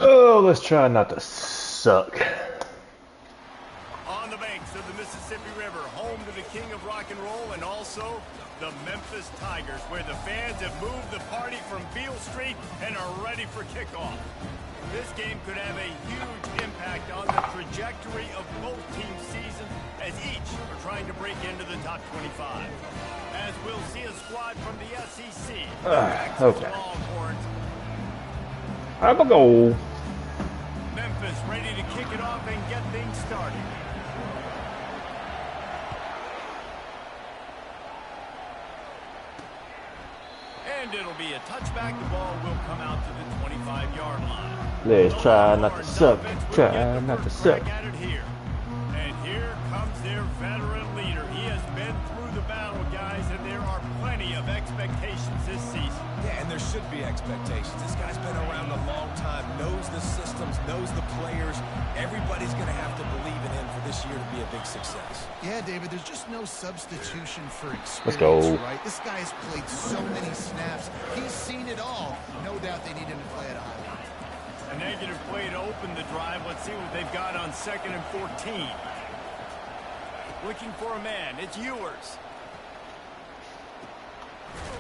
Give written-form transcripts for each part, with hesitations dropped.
Oh, let's try not to suck. On the banks of the Mississippi River, home to the king of rock and roll and also the Memphis Tigers, where the fans have moved the party from Beale Street and are ready for kickoff. This game could have a huge impact on the trajectory of both teams' seasons as each are trying to break into the top 25. As we'll see a squad from the SEC. Okay. Longhorns. Have a go. Memphis ready to kick it off and get things started. And it'll be a touchback. The ball will come out to the 25-yard line. Let's try not to suck. Try not to suck. And here comes their veteran leader. He has been through the battle, guys, and there are plenty of expectations this season. Yeah, and there should be expectations. This guy's been around a long time, knows the systems, knows the players. Everybody's going to have to believe in him for this year to be a big success. Yeah, David, there's just no substitution for experience. Let's go. Right? This guy has played so many snaps. He's seen it all. No doubt they need him to play at a high level. A negative play to open the drive. Let's see what they've got on 2nd and 14. Looking for a man. It's Ewers.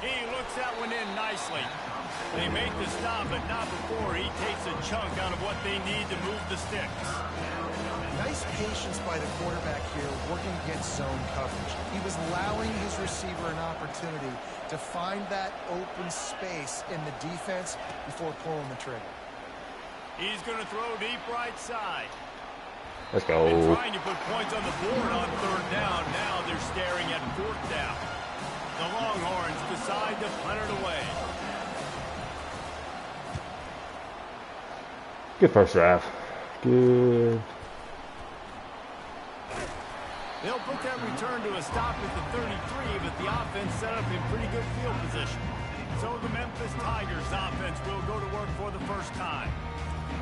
He looks that one in nicely. They make the stop, but not before he takes a chunk out of what they need to move the sticks. Nice patience by the quarterback here, working against zone coverage. He was allowing his receiver an opportunity to find that open space in the defense before pulling the trigger. He's going to throw deep right side. Let's go. And trying to put points on the board on 3rd down. Now they're staring at 4th down. The Longhorns decide to punt it away. Good first drive. Good. They'll put that return to a stop at the 33, but the offense set up in pretty good field position. So the Memphis Tigers offense will go to work for the first time.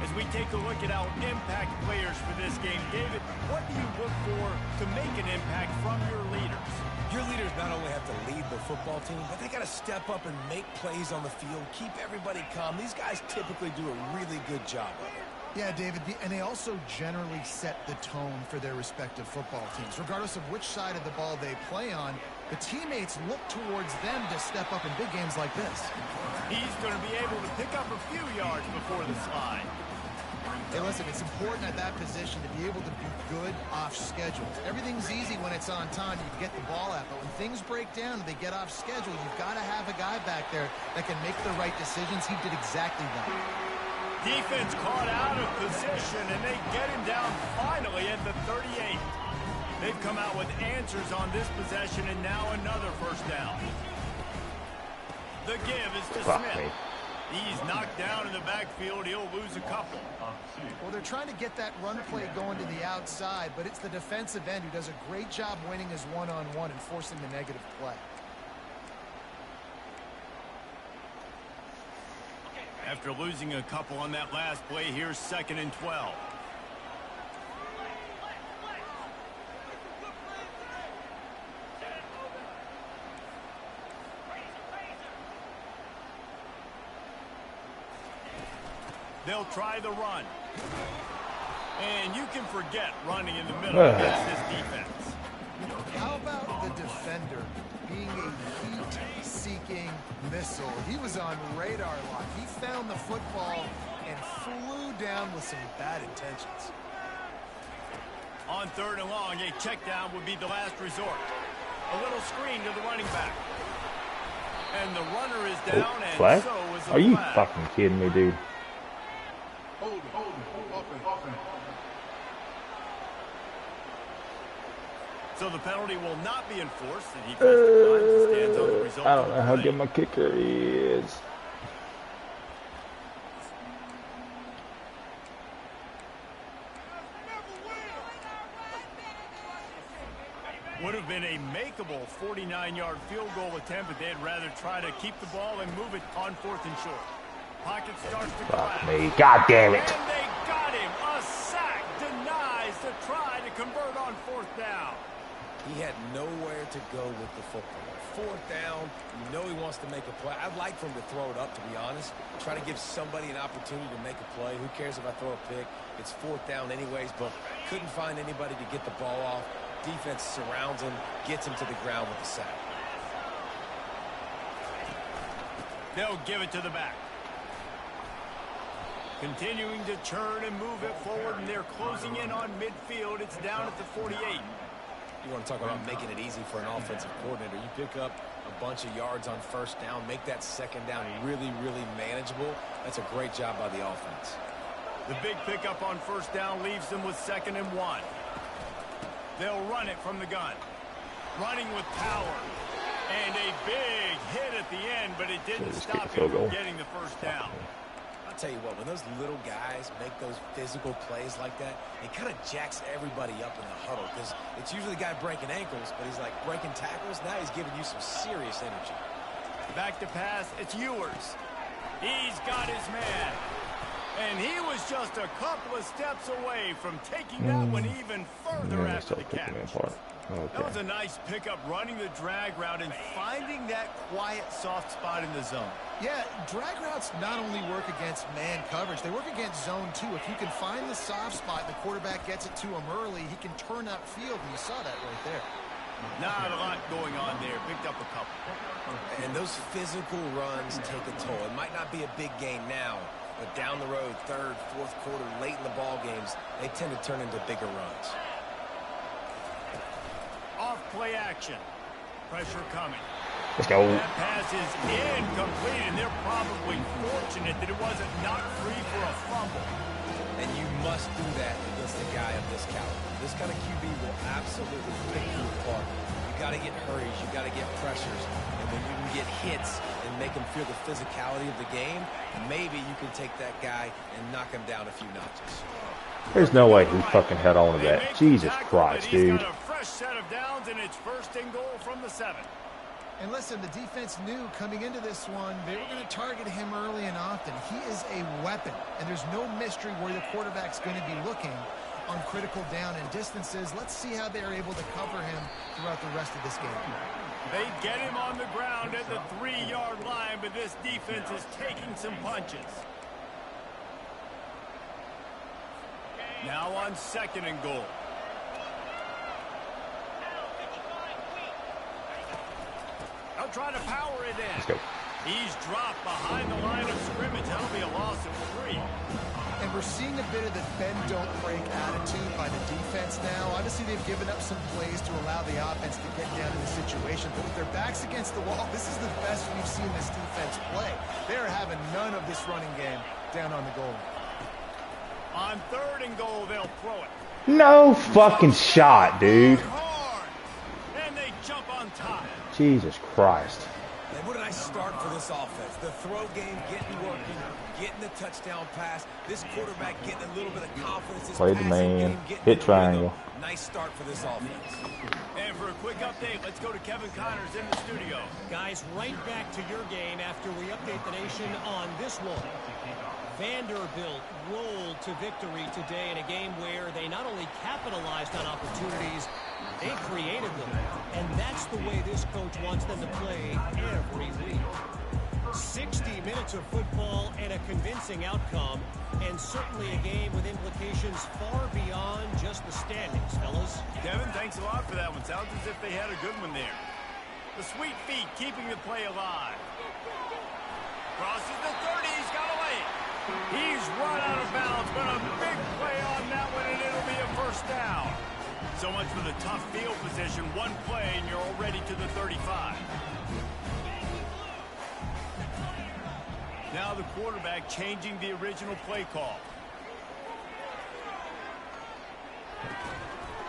As we take a look at our impact players for this game, David, what do you look for to make an impact from your leaders? Your leaders not only have to lead the football team, but they got to step up and make plays on the field, keep everybody calm. These guys typically do a really good job of it. Yeah, David, and they also generally set the tone for their respective football teams. Regardless of which side of the ball they play on, the teammates look towards them to step up in big games like this. He's going to be able to pick up a few yards before the slide. Hey, listen, it's important at that position to be able to be good off schedule. Everything's easy when it's on time. You get the ball out, but when things break down and they get off schedule, you've got to have a guy back there that can make the right decisions. He did exactly that. Defense caught out of position, and they get him down finally at the 38. They've come out with answers on this possession, and now another first down. The give is to Smith. He's knocked down in the backfield. He'll lose a couple. Well, they're trying to get that run play going to the outside, but it's the defensive end who does a great job winning his one-on-one and forcing the negative play. After losing a couple on that last play, here's 2nd and 12. They'll try the run. And you can forget running in the middle against this defense. How about the defender being a heat-seeking missile? He was on radar lock. He found the football and flew down with some bad intentions. On 3rd and long, a check down would be the last resort. A little screen to the running back. And the runner is down, and flag? so is the Are you flag. fucking kidding me, dude? So the penalty will not be enforced, and he stands on the result. I don't know how good my kicker is. Would have been a makeable 49-yard field goal attempt, but they'd rather try to keep the ball and move it on 4th and short. Pocket starts to collapse. Fuck me. God damn it. And they got him. A sack denies to try to convert on 4th down. He had nowhere to go with the football. Fourth down, you know he wants to make a play. I'd like for him to throw it up, to be honest. Try to give somebody an opportunity to make a play. Who cares if I throw a pick? It's fourth down anyways, but couldn't find anybody to get the ball off. Defense surrounds him, gets him to the ground with the sack. They'll give it to the back. Continuing to turn and move it forward, and they're closing in on midfield. It's down at the 48. You want to talk about making it easy for an offensive coordinator. You pick up a bunch of yards on first down, make that second down really, really manageable. That's a great job by the offense. The big pickup on first down leaves them with 2nd and 1. They'll run it from the gun. Running with power. And a big hit at the end, but it didn't stop him from getting the first down. I'll tell you what, when those little guys make those physical plays like that, it kind of jacks everybody up in the huddle because it's usually the guy breaking ankles, but he's like breaking tackles. Now he's giving you some serious energy. Back to pass, it's Ewers. He's got his man. And he was just a couple of steps away from taking that one even further after the catch. Okay. That was a nice pickup, running the drag route and finding that quiet, soft spot in the zone. Yeah, drag routes not only work against man coverage, they work against zone too. If you can find the soft spot and the quarterback gets it to him early, he can turn that field, and you saw that right there. Not a lot going on there. Picked up a couple. And those physical runs take a toll. It might not be a big gain now, but down the road, third, fourth quarter, late in the ball games, they tend to turn into bigger runs. Off play action. Pressure coming. Let's go. That pass is incomplete, and they're probably fortunate that it wasn't knocked free for a fumble. And you must do that against a guy of this caliber. This kind of QB will absolutely pick you apart. You got to get hurries. You got to get pressures. And when you can get hits and make them feel the physicality of the game, maybe you can take that guy and knock him down a few notches. There's no way he fucking held on to that. Jesus Christ, dude. He's got a fresh set of downs, and it's 1st and goal from the 7. And listen, the defense knew coming into this one, they were going to target him early and often. He is a weapon, and there's no mystery where the quarterback's going to be looking on critical down and distances. Let's see how they're able to cover him throughout the rest of this game. They get him on the ground at the 3-yard line, but this defense is taking some punches. Now on 2nd and goal. They'll try to power it in. Let's go. He's dropped behind the line of scrimmage. That'll be a loss of 3. And we're seeing a bit of the bend-don't-break attitude by the defense now. Obviously, they've given up some plays to allow the offense to get down in the situation. But with their backs against the wall, this is the best we've seen this defense play. They're having none of this running game down on the goal. On 3rd and goal, they'll throw it. No fucking shot, dude. Hard. And they jump on top. Jesus Christ. And what a nice start for this offense. The throw game getting working, getting the touchdown pass. This quarterback getting a little bit of confidence. This Play the man. Hit triangle. Nice start for this offense. And for a quick update, let's go to Kevin Connors in the studio. Guys, right back to your game after we update the nation on this one. Vanderbilt rolled to victory today in a game where they not only capitalized on opportunities, they created them. And that's the way this coach wants them to play every week. 60 minutes of football and a convincing outcome, and certainly a game with implications far beyond just the standings, fellas. Kevin, thanks a lot for that one. Sounds as if they had a good one there. The sweet feet keeping the play alive. Crosses the 30, he's got away. He's run out of bounds, but a big play on that one, and it'll be a 1st down. So much for the tough field position. One play, and you're already to the 35. Now the quarterback changing the original play call.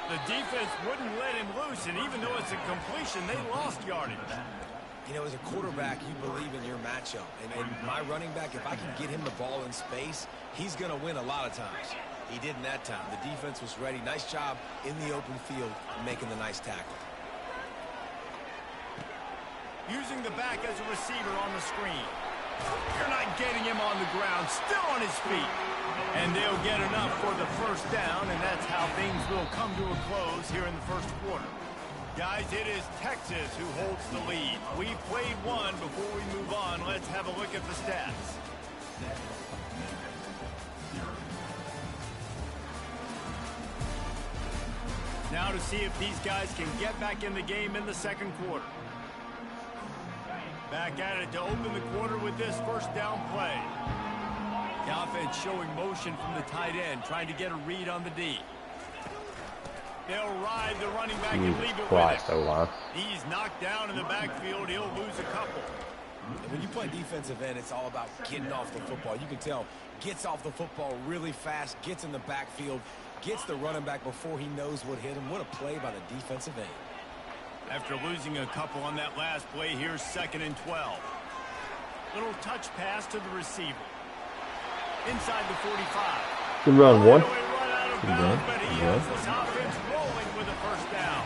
The defense wouldn't let him loose, and even though it's a completion, they lost yardage. You know, as a quarterback, you believe in your matchup. And my running back, if I can get him the ball in space, he's going to win a lot of times. He did in that time. The defense was ready. Nice job in the open field making the nice tackle. Using the back as a receiver on the screen. You're not getting him on the ground. Still on his feet. And they'll get enough for the 1st down, and that's how things will come to a close here in the 1st quarter. Guys, it is Texas who holds the lead. We played one. Before we move on, let's have a look at the stats. Now to see if these guys can get back in the game in the second quarter. Back at it to open the quarter with this first down play. The offense showing motion from the tight end, trying to get a read on the D. They'll ride the running back and leave it with him. He's knocked down in the backfield. He'll lose a couple. And when you play defensive end, it's all about getting off the football. You can tell, gets off the football really fast, gets in the backfield, gets the running back before he knows what hit him. What a play by the defensive end. After losing a couple on that last play, here's 2nd and 12. Little touch pass to the receiver. Inside the 45. Good run, one. But he has this offense rolling with a first down.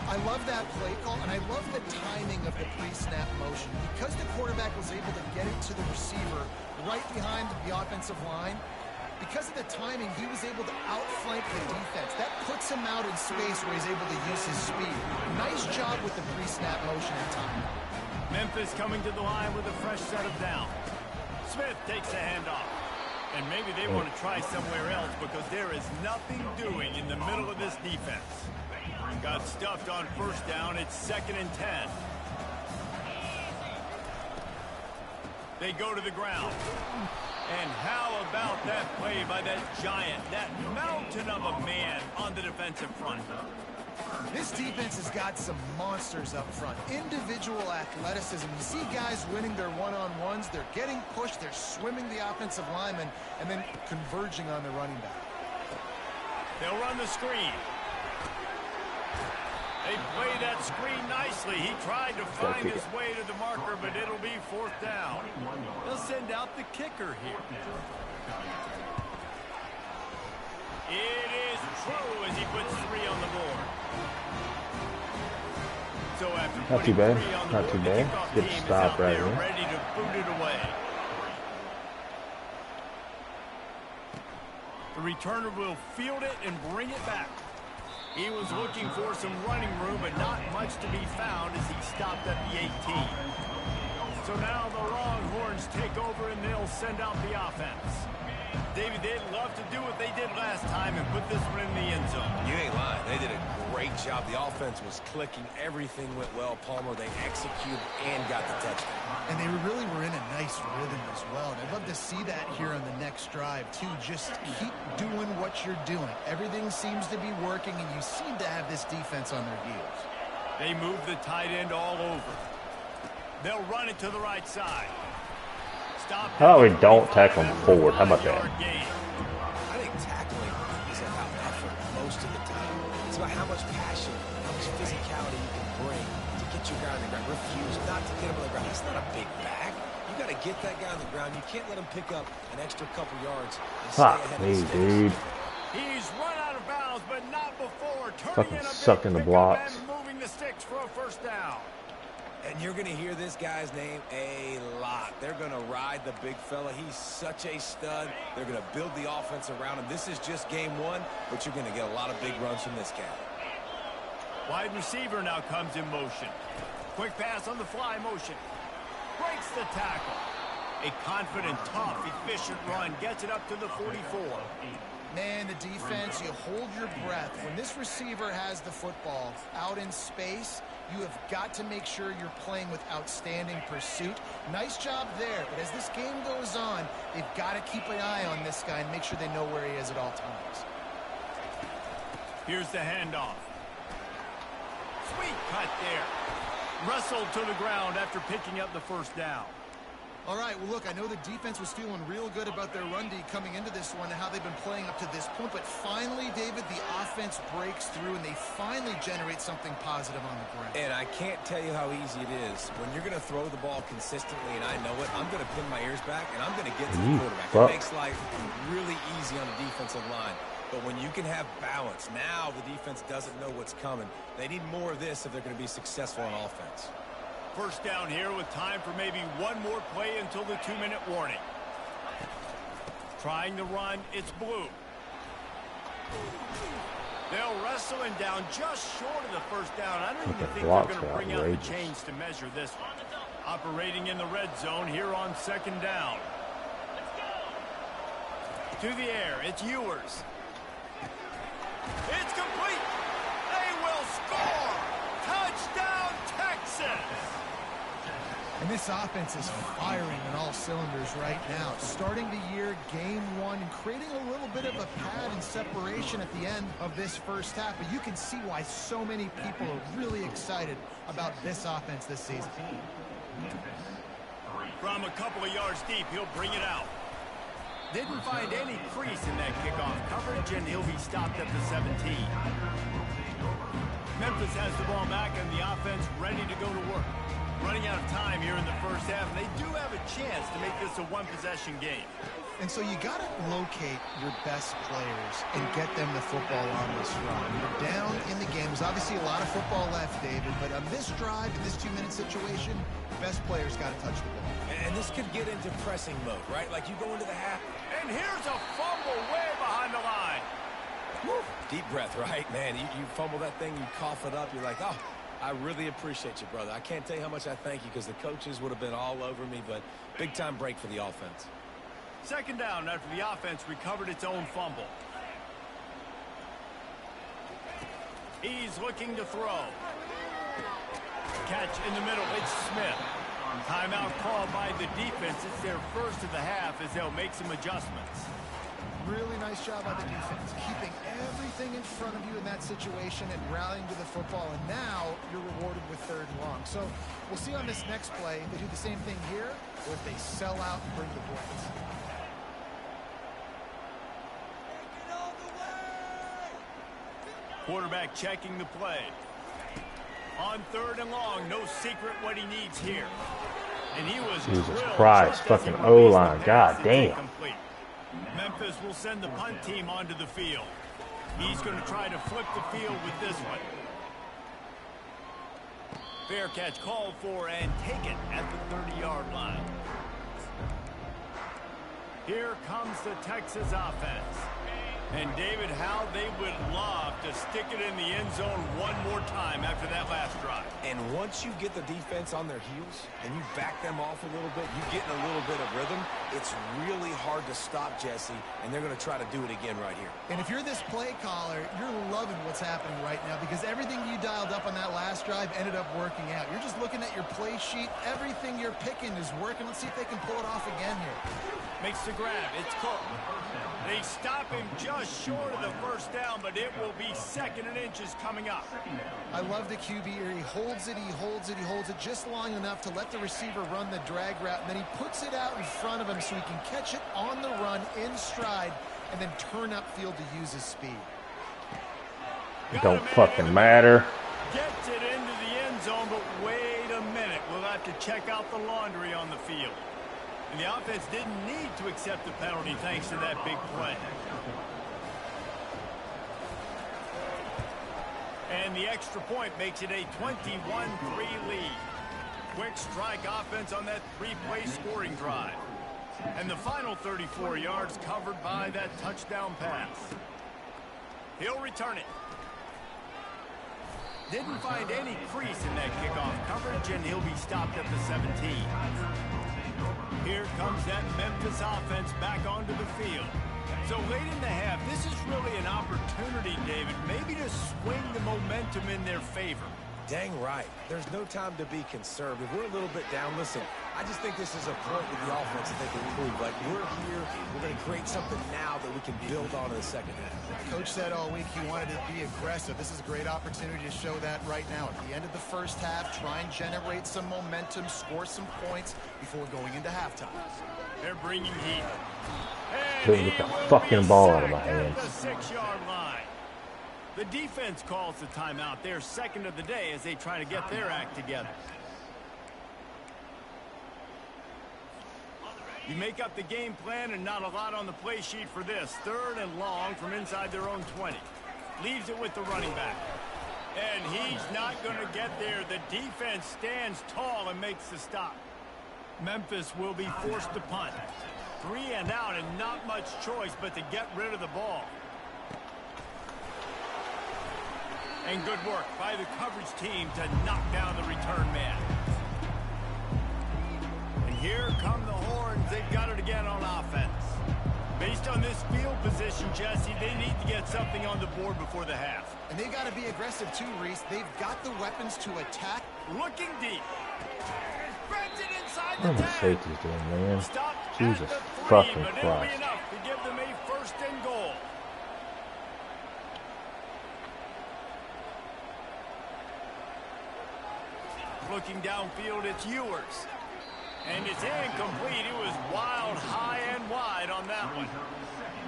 I love that play call, and I love the timing of the pre-snap motion. Because the quarterback was able to get it to the receiver right behind the offensive line, because of the timing, he was able to outflank the defense. That puts him out in space where he's able to use his speed. Nice job with the pre-snap motion and time. Memphis coming to the line with a fresh set of downs. Smith takes the handoff. And maybe they want to try somewhere else because there is nothing doing in the middle of this defense. Got stuffed on first down. It's 2nd and 10. They go to the ground. And how about that play by that giant, that mountain of a man on the defensive front? This defense has got some monsters up front. Individual athleticism. You see guys winning their one-on-ones. They're getting pushed. They're swimming the offensive lineman and then converging on the running back. They'll run the screen. They play that screen nicely. He tried to find his way to the marker, but it'll be 4th down. They'll send out the kicker here. It is true as he puts 3 on the board. So after Not too bad. three on the Not board, too the bad. kickoff Good team is stop out right there here. ready to boot it away. The returner will field it and bring it back. He was looking for some running room, but not much to be found as he stopped at the 18. So now the Longhorns take over and they'll send out the offense. David, they'd love to do what they did last time and put this one in the end zone. You ain't lying. They did a great job. The offense was clicking. Everything went well. Palmer, they executed and got the touchdown. And they really were in a nice rhythm as well. And I'd love to see that here on the next drive, too. Just keep doing what you're doing. Everything seems to be working, and you seem to have this defense on their heels. They move the tight end all over. They'll run it to the right side. Stop. How about we don't tackle him forward? How about that? I think tackling is about effort most of the time. It's about how much passion, how much physicality you can bring to get your guy on the ground. Refuse not to get him on the ground. He's not a big back. You got to get that guy on the ground. You can't let him pick up an extra couple yards and stay Fuck ahead me, of the dude. He's run out of bounds, but not before Fucking turning in a sucking the big pickup blocks. and moving the sticks for a first down. And you're going to hear this guy's name a lot. They're going to ride the big fella. He's such a stud. They're going to build the offense around him. This is just game one, but you're going to get a lot of big runs from this guy. Wide receiver now comes in motion. Quick pass on the fly motion. Breaks the tackle. A confident, tough, efficient run. Gets it up to the 44. Man, the defense, you hold your breath. When this receiver has the football out in space, you have got to make sure you're playing with outstanding pursuit. Nice job there, but as this game goes on, they've got to keep an eye on this guy and make sure they know where he is at all times. Here's the handoff. Sweet cut there. Wrestled to the ground after picking up the first down. All right, well, look, I know the defense was feeling real good about their run D coming into this one and how they've been playing up to this point, but finally, David, the offense breaks through and they finally generate something positive on the ground. And I can't tell you how easy it is. When you're going to throw the ball consistently, and I know it, I'm going to pin my ears back, and I'm going to get to the quarterback. It makes life really easy on the defensive line. But when you can have balance, now the defense doesn't know what's coming. They need more of this if they're going to be successful on offense. First down here with time for maybe one more play until the 2-minute warning. Trying to run, it's Blue. They'll wrestle him down just short of the first down. I don't even think they're blocks going to are bring out the outrageous. chains to measure this one. Operating in the red zone here on second down. To the air, it's Ewers. It's complete. They will score. Touchdown, Texas. And this offense is firing on all cylinders right now. Starting the year, game one, and creating a little bit of a pad and separation at the end of this first half. But you can see why so many people are really excited about this offense this season. From a couple of yards deep, he'll bring it out. Didn't find any crease in that kickoff coverage, and he'll be stopped at the 17. Memphis has the ball back, and the offense ready to go to work. Running out of time here in the first half, and they do have a chance to make this a one-possession game. And so you got to locate your best players and get them the football on this run. You're down in the game. There's obviously a lot of football left, David, but on this drive, in this 2-minute situation, best players got to touch the ball. And this could get into pressing mode, right? Like you go into the half. And here's a fumble way behind the line. Woo. Deep breath, right? Man, you fumble that thing, you cough it up, you're like, oh, I really appreciate you, brother. I can't tell you how much I thank you because the coaches would have been all over me, but big-time break for the offense. Second down after the offense recovered its own fumble. He's looking to throw. Catch in the middle. It's Smith. Timeout called by the defense. It's their first of the half as they'll make some adjustments. Really nice job by the defense, keeping everything in front of you in that situation and rallying to the football. And now you're rewarded with third and long. So we'll see on this next play if they do the same thing here or if they sell out and bring the blitz. Quarterback checking the play. On third and long, no secret what he needs here. And he was Jesus Christ, fucking O-line, god damn. Memphis will send the punt team onto the field. He's going to try to flip the field with this one. Fair catch called for and taken at the 30-yard line. Here comes the Texas offense. And David, how they would love to stick it in the end zone one more time after that last drive. And once you get the defense on their heels and you back them off a little bit, you get in a little bit of rhythm, it's really hard to stop, Jesse, and they're going to try to do it again right here. And if you're this play caller, you're loving what's happening right now because everything you dialed up on that last drive ended up working out. You're just looking at your play sheet. Everything you're picking is working. Let's see if they can pull it off again here. Makes the grab. It's Cook. They stop him just short of the first down, but it will be second and inches coming up. I love the QB here. He holds it, he holds it, he holds it just long enough to let the receiver run the drag route, and then he puts it out in front of him so he can catch it on the run in stride and then turn upfield to use his speed. It don't fucking matter. Gets it into the end zone, but wait a minute. We'll have to check out the laundry on the field. And the offense didn't need to accept the penalty thanks to that big play. And the extra point makes it a 21-3 lead. Quick strike offense on that three-play scoring drive. And the final 34 yards covered by that touchdown pass. He'll return it. Didn't find any crease in that kickoff coverage, and he'll be stopped at the 17. Here comes that Memphis offense back onto the field. So late in the half, this is really an opportunity, David, maybe to swing the momentum in their favor. Dang right. There's no time to be conservative. We're a little bit down. Listen, I just think this is a point with the offense that they can improve. Like, we're here. We're going to create something now that we can build on in the second half. Coach said all week he wanted to be aggressive. This is a great opportunity to show that right now. At the end of the first half, try and generate some momentum, score some points before going into halftime. They're bringing heat. Couldn't get the fucking ball out of my hands. The 6-yard line. The defense calls the timeout. They're second of the day as they try to get their act together. You make up the game plan and not a lot on the play sheet for this. Third and long from inside their own 20. Leaves it with the running back. And he's not going to get there. The defense stands tall and makes the stop. Memphis will be forced to punt. 3 and out and not much choice but to get rid of the ball. And good work by the coverage team to knock down the return man. And here come the Horns. They've got it again on offense. Based on this field position, Jesse, they need to get something on the board before the half. And they've got to be aggressive too, Reese. They've got the weapons to attack. Looking deep. Spreads it inside What the are the 10. safeties doing, man? Stop Jesus at the 3, fucking but it'll be Christ. enough to give them a first and goal. Looking downfield, it's Ewers. And it's incomplete. It was wild, high, and wide on that one.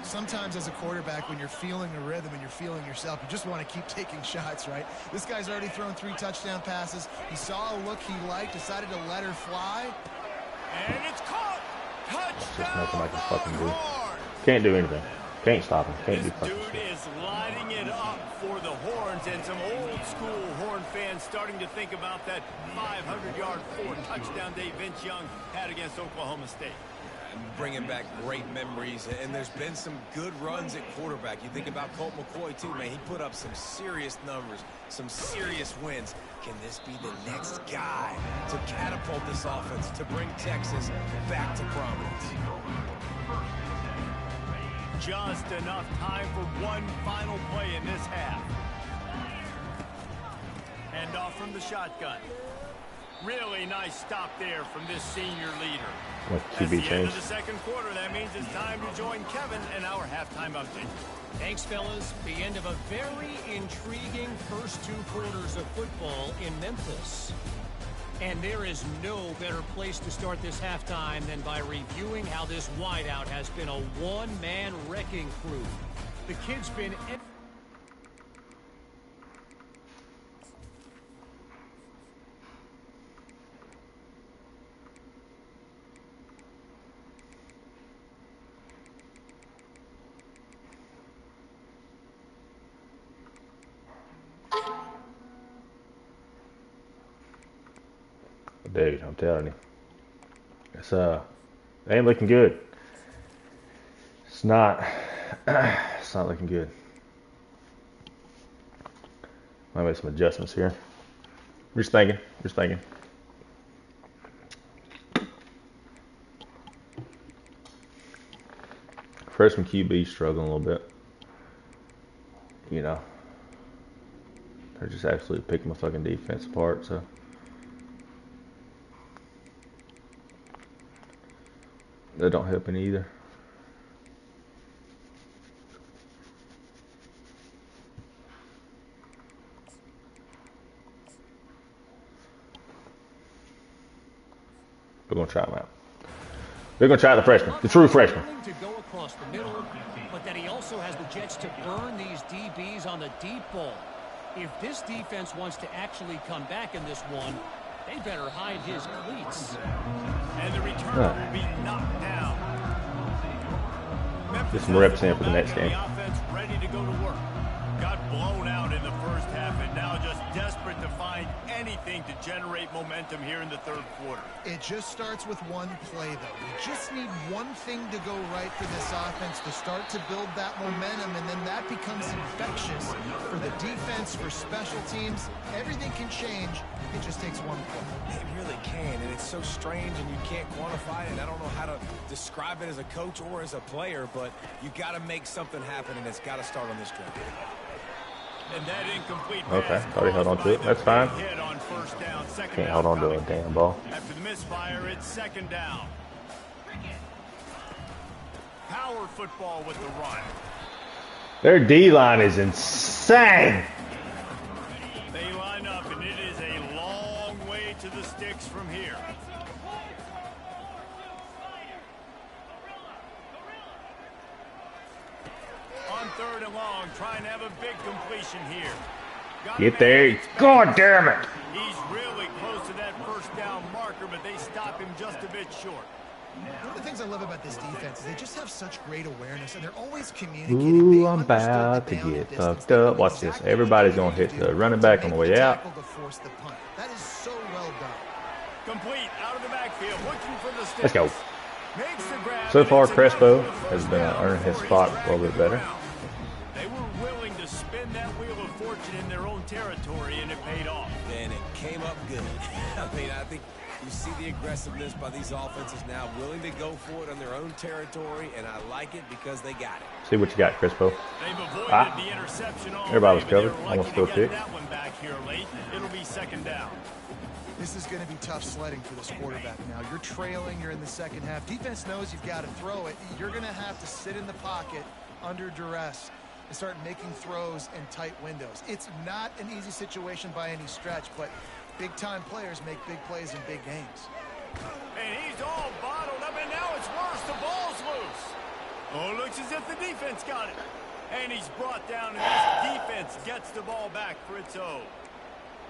Sometimes as a quarterback, when you're feeling a rhythm and you're feeling yourself, you just want to keep taking shots, right? This guy's already thrown 3 touchdown passes. He saw a look he liked, decided to let her fly. And it's caught. There's just nothing I can Touchdown, fucking do. Longhorn. Can't do anything. Can't stop him. Can't do This fucking dude shit. is lighting it up for the Horns, and some old school Horn fans starting to think about that 500-yard 4-touchdown day Vince Young had against Oklahoma State. Bringing back great memories, and there's been some good runs at quarterback. You think about Colt McCoy too, man. He put up some serious numbers, some serious wins. Can this be the next guy to catapult this offense, to bring Texas back to prominence? Just enough time for one final play in this half. Hand off from the shotgun. Really nice stop there from this senior leader. What, That's the QB end of change? the second quarter. That means it's time to join Kevin in our halftime update. Thanks, fellas. The end of a very intriguing first 2 quarters of football in Memphis. And there is no better place to start this halftime than by reviewing how this wideout has been a one-man wrecking crew. The kid's been... Dude, I'm telling you. It's it ain't looking good. It's not it's not looking good. Might make some adjustments here. Just thinking. Freshman QB struggling a little bit. You know. They're just absolutely picking my fucking defense apart, so that don't help any either. We're gonna try him out. We're gonna try the freshman, the true freshman. Willing to go across the middle, but that he also has the Jets to burn these DBs on the deep ball. If this defense wants to actually come back in this one, they better hide his cleats. And the return will be knocked down. Get some reps in for the next game. The offense ready to go to work. Got blown out in the first half and now just desperate to find anything to generate momentum here in the third quarter. It just starts with one play, though. We just need one thing to go right for this offense to start to build that momentum, and then that becomes infectious for the defense, for special teams. Everything can change. It just takes one play. It really can, and it's so strange, and you can't quantify it. I don't know how to describe it as a coach or as a player, but you got to make something happen, and it's got to start on this drive. And that incomplete Okay, pass thought he held on to it. caused by That's the fine. big hit on first down, second Can't down hold on to a coming. damn ball. After the misfire, it's second down. Power football with the run. Their D-line is insane. They line up, and it is a long way to the sticks from here. On third and long, trying to have a big completion here. Got Get a there. man God damn it. He's really close to that first down marker, but they stop him just a bit short. One of the things I love about this defense is they just have such great awareness, and they're always communicating. Ooh, I'm about to get fucked up. Watch this. Everybody's going to hit the running back on the way out. To force the punt. That is so well done. Complete out of the backfield, looking for the sticks. Let's go. Makes the grab, So and far, it's enough Crespo for the has first been down. earning his Before he spot gets a little bit better. around. They were willing to spin that wheel of fortune in their own territory. aggressiveness by these offenses now, willing to go for it on their own territory, and I like it because they got it. See what you got, Crispo. They've avoided the interception all Everybody was day, covered. but they're Almost lucky to still get kick. that one back here late. It'll be second down. This is going to be tough sledding for this quarterback now. You're trailing, you're in the second half. Defense knows you've got to throw it. You're going to have to sit in the pocket under duress and start making throws in tight windows. It's not an easy situation by any stretch, but big-time players make big plays in big games. And he's all bottled up, and now it's worse. The ball's loose. Oh, looks as if the defense got it. And he's brought down, and this defense gets the ball back for its own.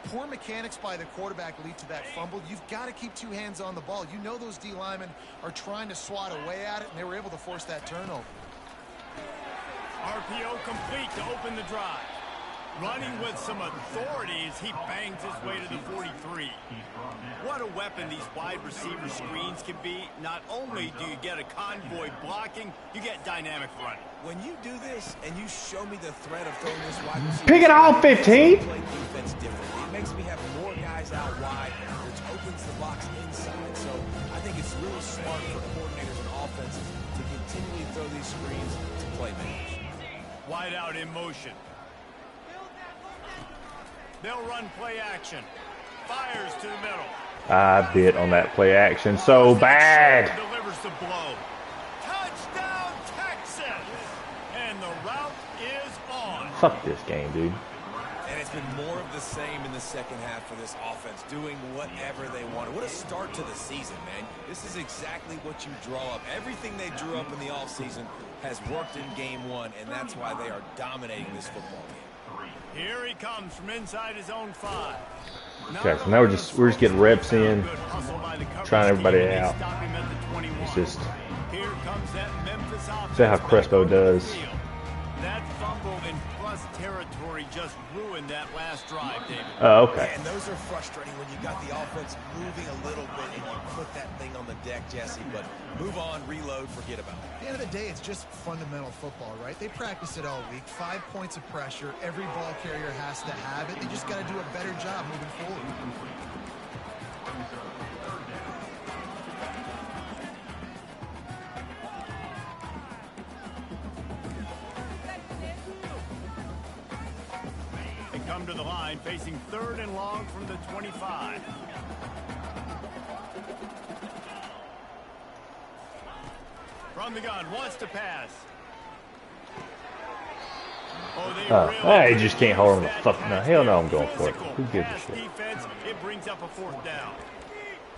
Poor mechanics by the quarterback lead to that fumble. You've got to keep two hands on the ball. You know those D linemen are trying to swat away at it, and they were able to force that turnover. RPO complete to open the drive. Running with some authority as he bangs his way to the 43. What a weapon these wide receiver screens can be. Not only do you get a convoy blocking, you get dynamic running. When you do this and you show me the threat of throwing this wide receiver, Pick it off, 15. play defense differently. It makes me have more guys out wide, which opens the box inside. So I think it's really smart for coordinators and offenses to continually throw these screens to playmakers. Wide out in motion. They'll run play action. Fires to the middle. I bit on that play action so bad. Delivers the blow. Touchdown, Texas! And the route is on. Fuck this game, dude. And it's been more of the same in the second half for this offense, doing whatever they wanted. What a start to the season, man. This is exactly what you draw up. Everything they drew up in the offseason has worked in game one, and that's why they are dominating this football game. Here he comes from inside his own 5. Okay, so now we're just getting reps in, trying everybody out. It's just Here comes that Memphis offense. see how Crespo does. That fumble in plus territory just ruined that last drive, David. Oh, okay. And those are frustrating when you got the offense moving a little bit and you put that thing on the deck, Jesse. But move on, reload, forget about it. At the end of the day, it's just fundamental football, right? They practice it all week. 5 points of pressure. Every ball carrier has to have it. They just got to do a better job moving forward. They come to the line, facing 3rd and long from the 25. From the gun, wants to pass. I just can't hold him the fuck. No, hell no, I'm going for it. Who gives a shit? Defense, it brings up a 4th down.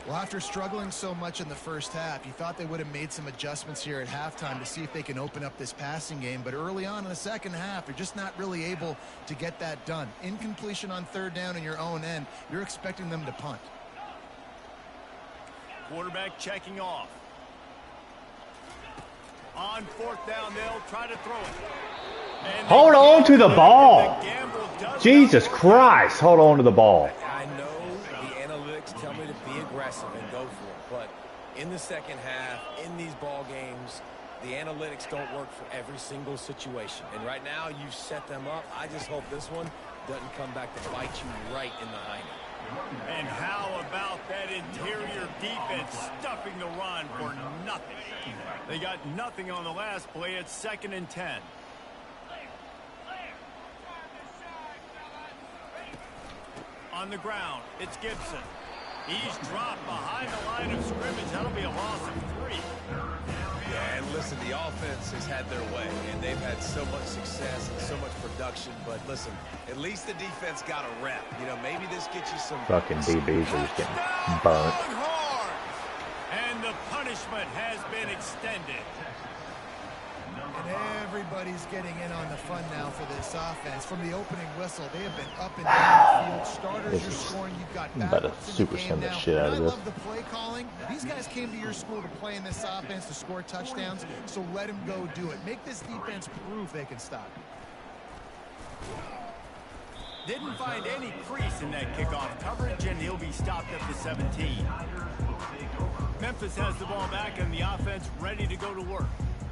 Well, after struggling so much in the first half, you thought they would have made some adjustments here at halftime to see if they can open up this passing game. But early on in the second half, they're just not really able to get that done. Incompletion on 3rd down in your own end, you're expecting them to punt. Quarterback checking off. On 4th down, they'll try to throw it. And Hold on to the ball. gamble does Jesus not work. Christ, hold on to the ball. I know the analytics tell me to be aggressive and go for it, but in the second half, in these ball games, the analytics don't work for every single situation. And right now, you've set them up. I just hope this one doesn't come back to bite you right in the hind. And how about that interior defense stuffing the run for nothing? They got nothing on the last play. It's 2nd and 10. On the ground, it's Gibson. He's dropped behind the line of scrimmage. That'll be a loss of 3. Yeah, and listen, the offense has had their way, and they've had so much success and so much production. But listen, at least the defense got a rep. You know, maybe this gets you some... Fucking DBs are just getting burnt. Longhorns! And the punishment has been extended. And everybody's getting in on the fun now for this offense. From the opening whistle, they have been up and down the field. Starters are scoring. You've got I'm about to backups in super the game send the now. shit out of And I this. love the play calling. These guys came to your school to play in this offense to score touchdowns, so let them go do it. Make this defense prove they can stop it. Didn't find any crease in that kickoff coverage, and he'll be stopped at the 17. Memphis has the ball back, and the offense ready to go to work.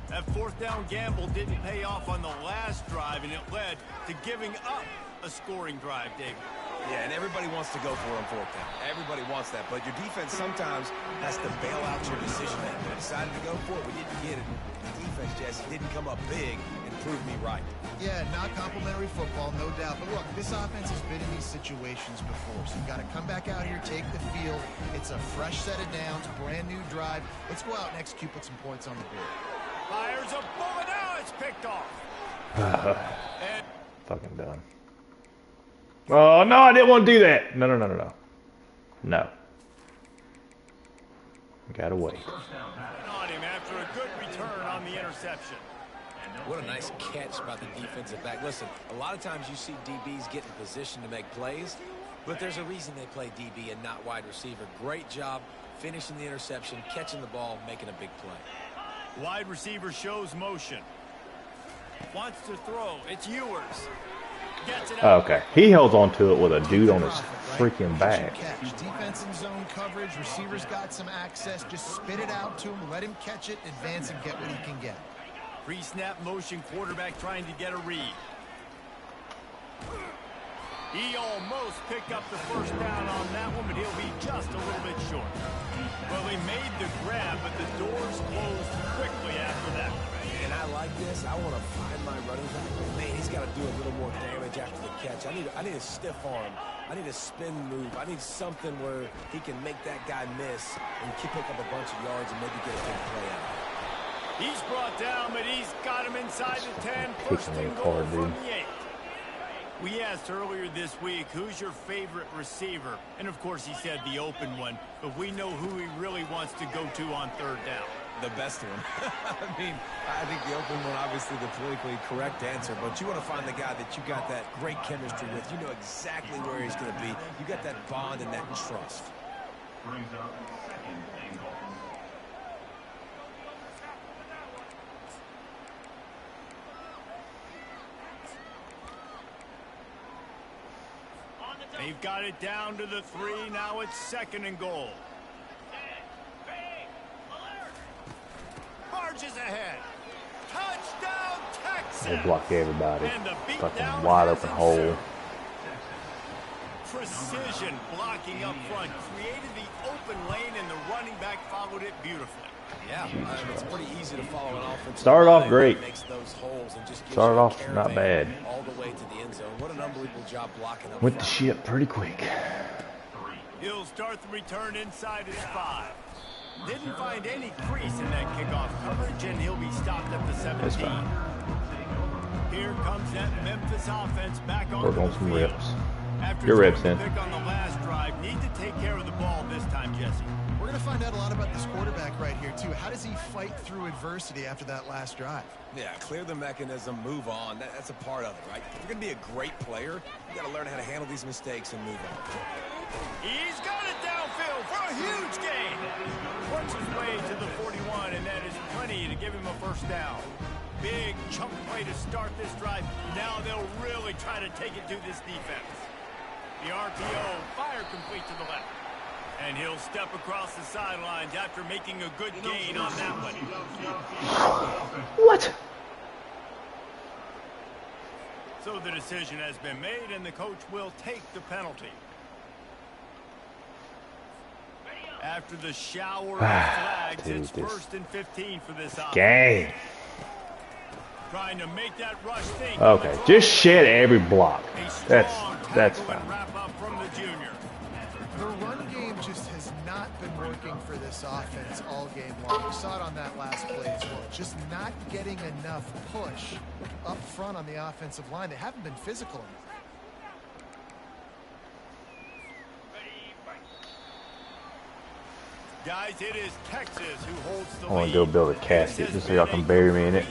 That 4th down gamble didn't pay off on the last drive, and it led to giving up a scoring drive, David. Yeah, and everybody wants to go for it on fourth down. Everybody wants that, but your defense sometimes has to bail out your decision making. I decided to go for it. We didn't get it. The defense, Jesse, didn't come up big and prove me right. Yeah, not complimentary football, no doubt. But look, this offense has been in these situations before, so you've got to come back out here, take the field. It's a fresh set of downs, brand new drive. Let's go out and execute, put some points on the board. Fires a bullet. Now it's picked off. Fucking done. Oh, no, I didn't want to do that. No. No. Gotta wait. On him after a good return on the interception. What a nice catch by the defensive back. Listen, a lot of times you see DBs get in position to make plays, but there's a reason they play DB and not wide receiver. Great job finishing the interception, catching the ball, making a big play. Wide receiver shows motion. Wants to throw. It's Ewers. Gets it out. Okay. He held on to it with a dude on his freaking back. Defense in zone coverage. Receivers got some access. Just spit it out to him. Let him catch it, advance, and get what he can get. Pre-snap motion, quarterback trying to get a read. He almost picked up the first down on that one, but he'll be just a little bit short. Well, he made the grab, but the doors closed quickly after that. And I like this. I want to find my running back. Man, he's got to do a little more damage after the catch. I need a stiff arm. I need a spin move. I need something where he can make that guy miss and pick up a bunch of yards and maybe get a big play out of it. He's brought down, but he's got him inside the 10. First Kicking and the goal car, from dude. the 8. We asked earlier this week, who's your favorite receiver? And, of course, he said the open one. But we know who he really wants to go to on third down. The best one. I mean, I think the open one, obviously the politically correct answer, but you want to find the guy that you got that great chemistry with. You know exactly where he's going to be. You got that bond and that trust. Brings up second and goal. They've got it down to the 3. Now it's second and goal. Marches ahead. Touchdown, Texas. They block everybody. And the beat Fucking down wide has open ensued. hole. Precision blocking up front created the open lane, and the running back followed it beautifully. Yeah, it's pretty easy to follow an offense. Started off great. Makes those holes and just gives Started you a off not caravan bad. all the way to the end zone. What an unbelievable job blocking up Went the front. ship pretty quick. He'll start the return inside his 5. Didn't find any crease in that kickoff coverage, and he'll be stopped at the 17. fine. Here comes that Memphis offense back on Work the on some field. reps. After Your reps throwing in. the pick on the last drive, need to take care of the ball this time, Jesse. We're going to find out a lot about this quarterback right here, too. How does he fight through adversity after that last drive? Yeah, clear the mechanism, move on. That's a part of it, right? If you're going to be a great player, you got to learn how to handle these mistakes and move on. He's got it downfield for a huge gain. Works his way to the 41, and that is plenty to give him a first down. Big chunk play to start this drive. Now they'll really try to take it to this defense. The RPO, fire complete to the left. And he'll step across the sidelines after making a good gain on that one. What? So the decision has been made, and the coach will take the penalty. After the shower of flags, Dude, it's this 1st and 15 for this offense. Game. Trying to make that rush think. Okay, just shed every block. A strong That's tackle and fine. wrap up from the junior. The run game just has not been working for this offense all game long. We saw it on that last play as well. Just not getting enough push up front on the offensive line. They haven't been physical enough. Guys, it is Texas who holds the I want lead. to go build a casket just so y'all can bury me in it.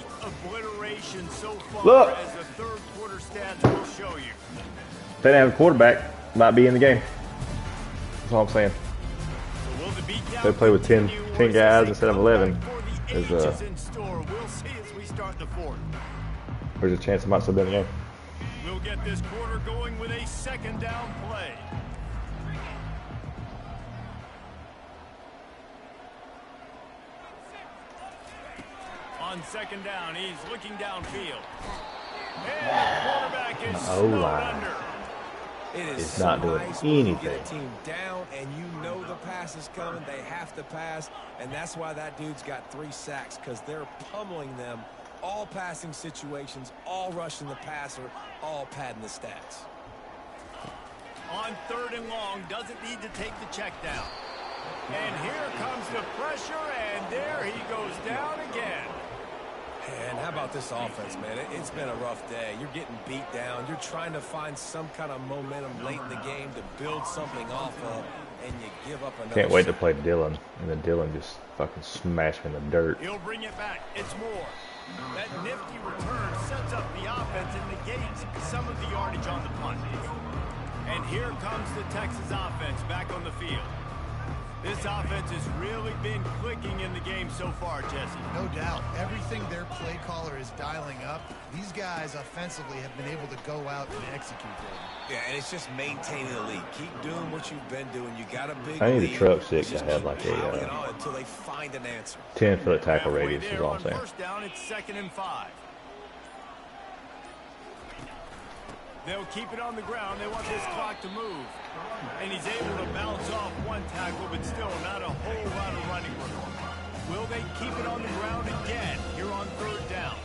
Obliteration so far. Look! As the third quarter stats will show you. If they didn't have a quarterback, might be in the game. That's all I'm saying. So will the beatdown They play with 10 continue, or 10 is this guys a instead of comeback 11. for the There's ages in store? We'll see as we start the fourth. There's a chance it might still be in the game. We'll get this quarter going with a second down play. On second down, he's looking downfield. And the quarterback is snowed O-line. under. It is It's so not doing nice when you get anything. a team down and you know the pass is coming. They have to pass, and that's why that dude's got 3 sacks, because they're pummeling them. All passing situations, all rushing the passer, all padding the stats. On 3rd and long, doesn't need to take the check down. And here comes the pressure, and there he goes down again. And how about this offense, man? It's been a rough day. You're getting beat down. You're trying to find some kind of momentum late in the game to build something off of, and you give up another. Can't wait to play Dylan, and then Dylan just fucking smash me in the dirt. He'll bring it back. It's Moore. That nifty return sets up the offense and negates some of the yardage on the punt. And here comes the Texas offense back on the field. This offense has really been clicking in the game so far, Jesse. No doubt. Everything their play caller is dialing up, these guys offensively have been able to go out and execute there. Yeah, and it's just maintaining the lead. Keep doing what you've been doing. You got a big I need lead. a truck stick to Just have keep like piling a on until they find an answer. 10-foot tackle Halfway radius is there all on I'm saying. 1st down, it's 2nd and 5. They'll keep it on the ground. They want this clock to move. And he's able to bounce off one tackle, but still not a whole lot of running room. Will they keep it on the ground again here on 3rd down?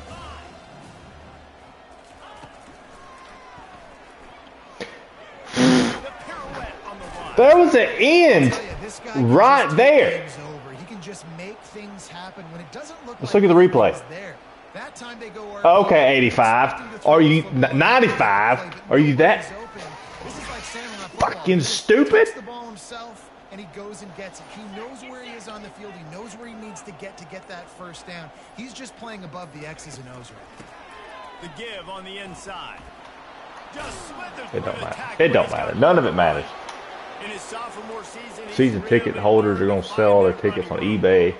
The pirouette on the line. There was an end Tell you, this guy can right just take there. things over. He can just make things happen when it doesn't look Let's like look at the replay. he's there. That time they go Okay, 85. Are you 95? Are you that fucking stupid? The ball himself, and he goes and gets it. He knows where he is on the field. He knows where he needs to get that 1st down. He's just playing above the X's and O's right. The give on the inside. Just slithered It don't through the matter. tackle. It don't matter. None of it matters. In his sophomore season, he's Season ticket really holders are learned gonna to sell find their that tickets on running room. eBay.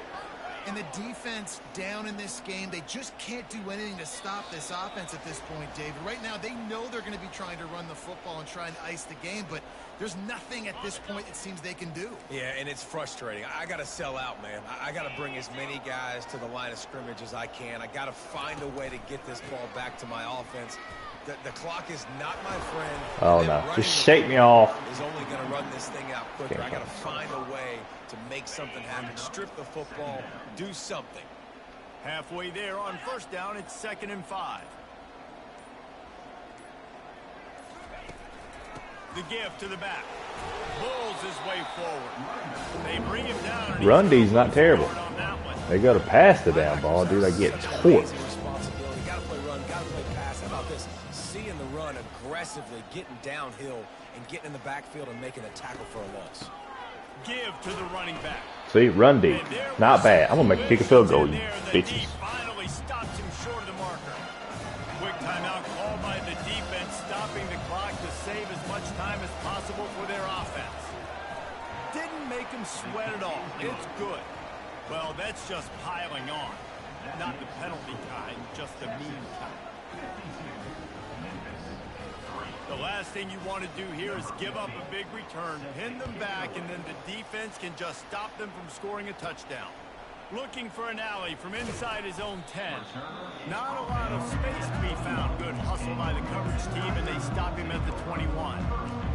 And the defense down in this game, they just can't do anything to stop this offense at this point, David. Right now, they know they're going to be trying to run the football and try and ice the game, but there's nothing at this point it seems they can do. Yeah, and it's frustrating. I got to sell out, man. I got to bring as many guys to the line of scrimmage as I can. I got to find a way to get this ball back to my offense. The clock is not my friend. Oh, And no. running Just the shake me off. Is only going to run this thing out quicker. Can't I got to find a way to make something happen. Strip the football. Do something. Halfway there on 1st down, it's 2nd and 5. The give to the back. Pulls his way forward. They bring him down. And Run he's D's not terrible. on that one. They go to pass the down ball, dude. I get torqued. Responsibility. Got to play run. Got to play pass. How about this? Seeing the run aggressively, getting downhill, and getting in the backfield and making a tackle for a loss. Give to the running back. See, run D. And there Not was bad. I'm gonna make a kick a field goal, in you there, and the D bitches. finally stops him short of the marker. Quick timeout called by the defense, stopping the clock to save as much time as possible for their offense. Didn't make him sweat at all. It's good. Well, that's just piling on. Not the penalty kind, just the mean kind. The last thing you want to do here is give up a big return, pin them back, and then the defense can just stop them from scoring a touchdown. Looking for an alley from inside his own 10. Not a lot of space to be found. Good hustle by the coverage team, and they stop him at the 21.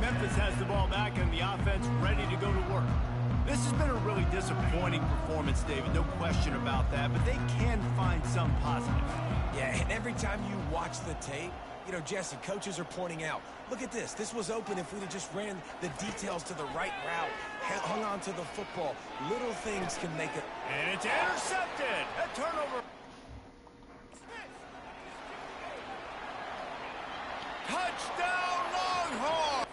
Memphis has the ball back, and the offense ready to go to work. This has been a really disappointing performance, David. No question about that, but they can find some positive. Yeah, and every time you watch the tape, you know, Jesse, coaches are pointing out, look at this. This was open if we'd have just ran the details to the right route, hung on to the football. Little things can make it. And it's intercepted. A turnover. Touchdown, Longhorn.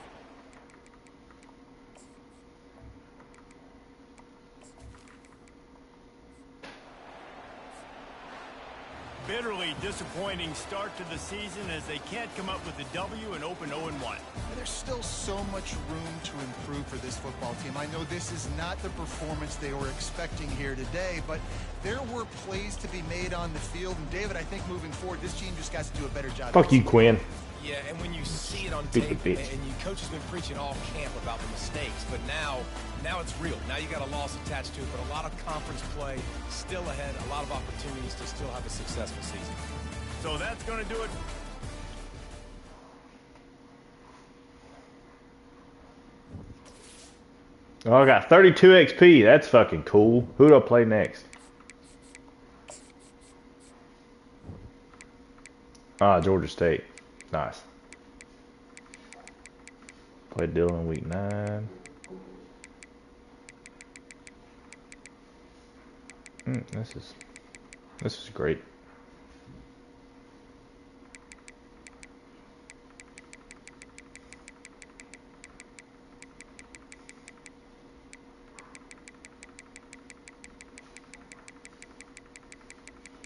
Bitterly disappointing start to the season as they can't come up with a W and open 0-1. There's still so much room to improve for this football team. I know this is not the performance they were expecting here today, but there were plays to be made on the field. And David, I think moving forward, this team just got to do a better job. Fuck you, Quinn. Yeah, and when you see it on Stupid tape, bitch. and you coach has been preaching all camp about the mistakes, but now it's real. Now you got a loss attached to it, but a lot of conference play still ahead, a lot of opportunities to still have a successful season. So that's going to do it. Oh, I got 32 XP. That's fucking cool. Who do I play next? Ah, Georgia State. Nice. Played Dillon week 9. This is great.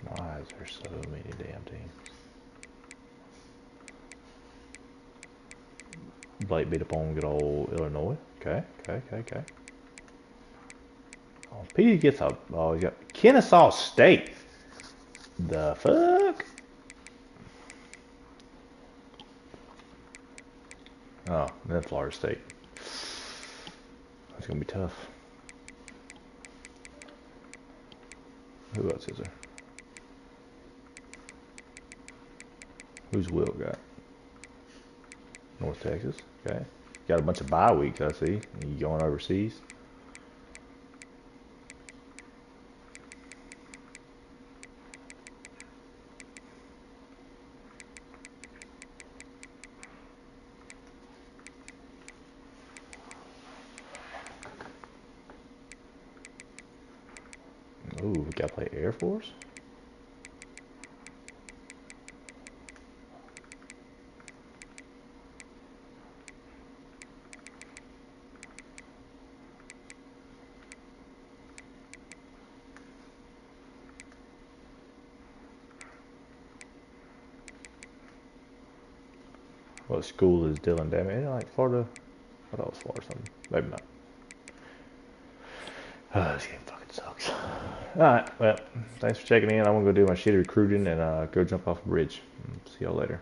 Why is there so many damn teams? Blake beat up on good old Illinois. Okay. Oh, Petey gets a. Oh, he's got Kennesaw State. The fuck? Oh, then Florida State. That's gonna be tough. Who else is there? Who's Will got? North Texas. Okay. Got a bunch of bye weeks, I see. You going overseas? Ooh, we gotta play Air Force? What school is Dylan? Damn it, like Florida? I thought it was Florida or something. Maybe not. This game fucking sucks. Alright, well, thanks for checking in. I'm gonna go do my shitty recruiting and go jump off a bridge. See y'all later.